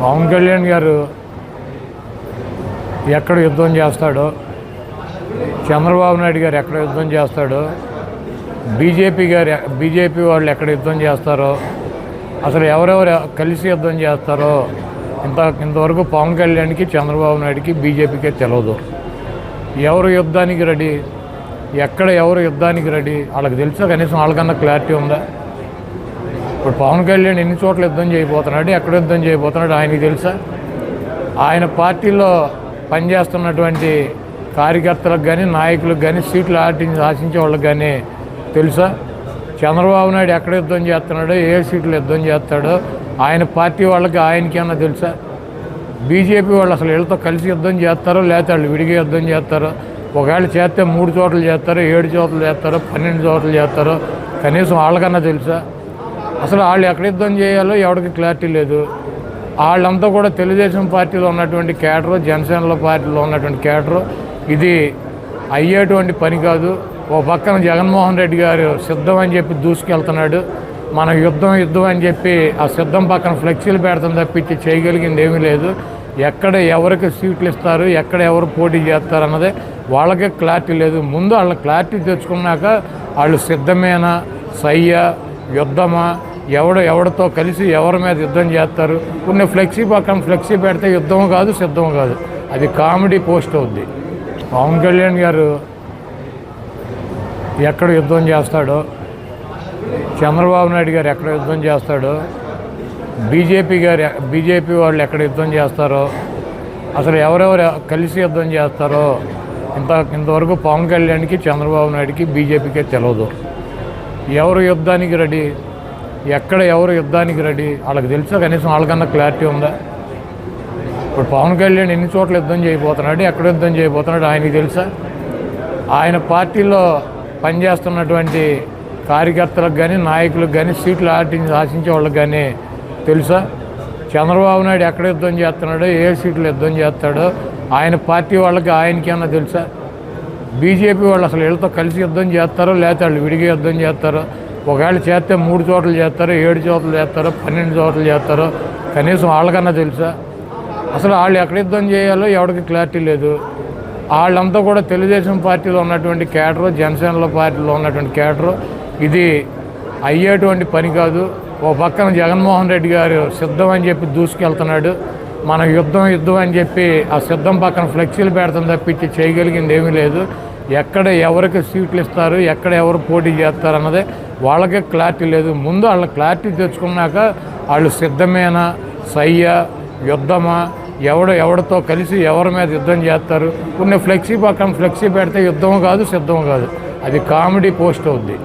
పవన్ కళ్యాణ్ గారు ఎక్కడ యుద్ధం చేస్తాడో, చంద్రబాబు నాయుడు గారు ఎక్కడ యుద్ధం చేస్తాడో, బీజేపీ వాళ్ళు ఎక్కడ యుద్ధం చేస్తారో, అసలు ఎవరెవరు కలిసి యుద్ధం చేస్తారో ఇంతవరకు పవన్ కళ్యాణ్కి, చంద్రబాబు నాయుడికి, బీజేపీకే తెలియదు. ఎవరు యుద్ధానికి రెడీ, ఎక్కడ ఎవరు యుద్ధానికి రెడీ వాళ్ళకి తెలుసా? కనీసం వాళ్ళకన్నా క్లారిటీ ఉందా? ఇప్పుడు పవన్ కళ్యాణ్ ఎన్ని చోట్ల యుద్ధం చేయబోతున్నాడు, ఎక్కడ యుద్ధం చేయబోతున్నాడు ఆయనకి తెలుసా? ఆయన పార్టీలో పనిచేస్తున్నటువంటి కార్యకర్తలకు కానీ, నాయకులకు కానీ, సీట్లు ఆశించే వాళ్ళకి కానీ తెలుసా? చంద్రబాబు నాయుడు ఎక్కడ యుద్ధం చేస్తున్నాడో, ఏ సీట్లు యుద్ధం చేస్తాడో ఆయన పార్టీ వాళ్ళకి ఆయనకేమన్నా తెలుసా? బీజేపీ వాళ్ళు అసలు వీళ్ళతో కలిసి యుద్ధం చేస్తారో లేకపోతే వాళ్ళు విడిగా యుద్ధం చేస్తారో? ఒకవేళ చేస్తే 3 చోట్ల చేస్తారో, 7 చోట్ల చేస్తారో, 12 చోట్ల చేస్తారో కనీసం వాళ్ళకన్నా తెలుసా? అసలు వాళ్ళు ఎక్కడ యుద్ధం చేయాలో ఎవరికి క్లారిటీ లేదు. వాళ్ళంతా కూడా తెలుగుదేశం పార్టీలో ఉన్నటువంటి కేడరు, జనసేనలో పార్టీలో ఉన్నటువంటి కేడరు. ఇది అయ్యేటువంటి పని కాదు. ఓ పక్కన జగన్మోహన్ రెడ్డి గారు సిద్ధం అని చెప్పి దూసుకెళ్తున్నాడు. మన యుద్ధం అని చెప్పి ఆ సిద్ధం పక్కన ఫ్లెక్సీలు పెడతాం తప్పించి చేయగలిగింది ఏమీ లేదు. ఎక్కడ ఎవరికి సీట్లు ఇస్తారు, ఎక్కడ ఎవరు పోటీ చేస్తారు అన్నదే వాళ్ళకే క్లారిటీ లేదు. ముందు వాళ్ళ క్లారిటీ తెచ్చుకున్నాక వాళ్ళు సిద్ధమేనా, సయ్యా, యుద్ధమా, ఎవరితో కలిసి ఎవరి మీద యుద్ధం చేస్తారు. కొన్ని ఫ్లెక్సీ పక్కన ఫ్లెక్సీ పెడితే యుద్ధం కాదు, సిద్ధం కాదు, అది కామెడీ పోస్ట్ అవుద్ది. పవన్ కళ్యాణ్ గారు ఎక్కడ యుద్ధం చేస్తాడో, చంద్రబాబు నాయుడు గారు ఎక్కడ యుద్ధం చేస్తాడో, బీజేపీ వాళ్ళు ఎక్కడ యుద్ధం చేస్తారో, అసలు ఎవరెవరు కలిసి యుద్ధం చేస్తారో ఇంతవరకు పవన్ కళ్యాణ్కి, చంద్రబాబు నాయుడికి, బీజేపీకే తెలియదు. ఎవరు యుద్ధానికి రెడీ, ఎక్కడ ఎవరు యుద్ధానికి రెడీ వాళ్ళకి తెలుసా? కనీసం వాళ్ళకన్నా క్లారిటీ ఉందా? ఇప్పుడు పవన్ కళ్యాణ్ ఎన్ని చోట్ల యుద్ధం చేయబోతున్నాడు, ఎక్కడ యుద్ధం చేయబోతున్నాడు ఆయనకి తెలుసా? ఆయన పార్టీలో పనిచేస్తున్నటువంటి కార్యకర్తలకు కానీ, నాయకులకు కానీ, సీట్లు ఆశించే వాళ్ళకి కానీ తెలుసా? చంద్రబాబు నాయుడు ఎక్కడ యుద్ధం చేస్తున్నాడో, ఏ సీట్లు యుద్ధం చేస్తాడో ఆయన పార్టీ వాళ్ళకి ఆయనకేమన్నా తెలుసా? బీజేపీ వాళ్ళు అసలు వీళ్ళతో కలిసి యుద్ధం చేస్తారో లేకపోతే వాళ్ళు విడిగా యుద్ధం చేస్తారో? ఒకవేళ చేస్తే 3 చోట్ల చేస్తారో, 7 చోట్ల చేస్తారో, 12 చోట్ల చేస్తారో కనీసం వాళ్ళకన్నా తెలుసా? అసలు వాళ్ళు ఎక్కడ యుద్ధం చేయాలో ఎవరికి క్లారిటీ లేదు. వాళ్ళంతా కూడా తెలుగుదేశం పార్టీలో ఉన్నటువంటి కేడరు, జనసేనలో పార్టీలో ఉన్నటువంటి కేడరు. ఇది అయ్యేటువంటి పని కాదు. ఓ పక్కన జగన్మోహన్ రెడ్డి గారు సిద్ధం అని చెప్పి దూసుకెళ్తున్నాడు. మన యుద్ధం అని చెప్పి ఆ సిద్ధం పక్కన ఫ్లెక్సీలు పెడతాం తప్పించి చేయగలిగింది ఏమీ లేదు. ఎక్కడ ఎవరికి సీట్లు ఇస్తారు, ఎక్కడ ఎవరు పోటీ చేస్తారు అన్నదే వాళ్ళకే క్లారిటీ లేదు. ముందు వాళ్ళ క్లారిటీ తెచ్చుకున్నాక వాళ్ళు సిద్ధమేనా, సయ్యా, యుద్ధమా, ఎవరితో కలిసి ఎవరి మీద యుద్ధం చేస్తారు. కొన్ని ఫ్లెక్సీ పక్కన ఫ్లెక్సీ పెడితే యుద్ధం కాదు, సిద్ధం కాదు, అది కామెడీ పోస్ట్ అవుద్ది.